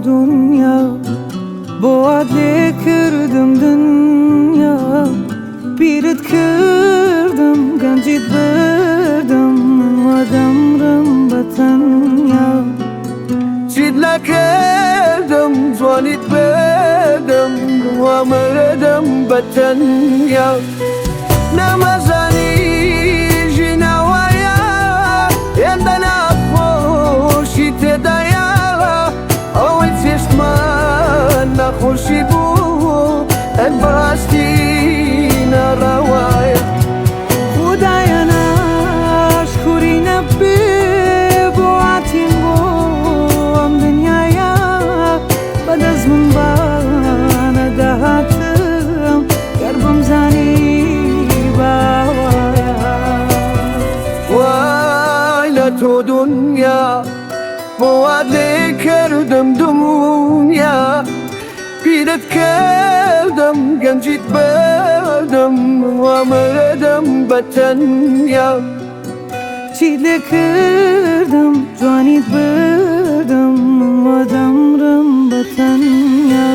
دنیا بۆات لێ کردم دنیا پیرت کردم گەنجیت بردم وەدەمرم بە تەنیا چیت نەکردم جوانیت بردم وامردم بە تەنیا نەمەزانی ژینەوەیە هێندە ناخۆشی تێدایە ئەوەی چێشتمان نەخۆشی بوو ئەن بەڕاستی نەڕەوایە خودایە ناشکوری نەبێ بۆ هاتین بۆ ئەم دنیایە بەدەست من بانەدەهاتم گەر بمزانی باوایە وای لە تۆ دنیا بۆوات لێ کردم دنیا پیرت کردم گەنجیت بردم وامردم بە تەنیا چیت لێ کردم جوانیت بردم وەدەمرم بە تەنیا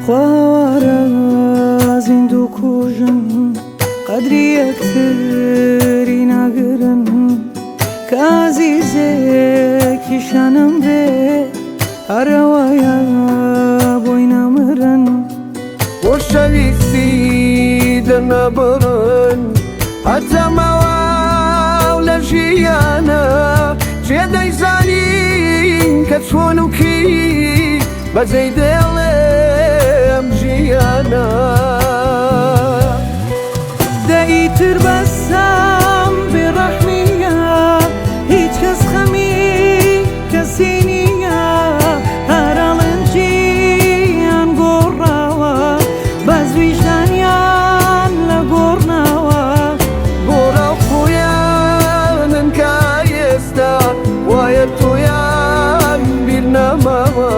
خوارە زیندوو کوژن قەدری یەکتری ناگرن کە عەزیزێکیشانم بێ هەرەوەیە بۆی نەمرن خۆشەویستی دەنەبڕن هەتا ماواو لە ژیانە جێ دەیزانین کە چۆن و کی بەجێی دێڵێم ژیانە دەئیتر بەسام بێڕەحمیە هیچ کەس خەمی کەسی نییە هەرەڵەنجیان گۆڕاوە بەس ویژدانیان لە گۆڕناوە گۆڕاو خۆیانن کە ئێستا وایە تۆیان بیر نەماوە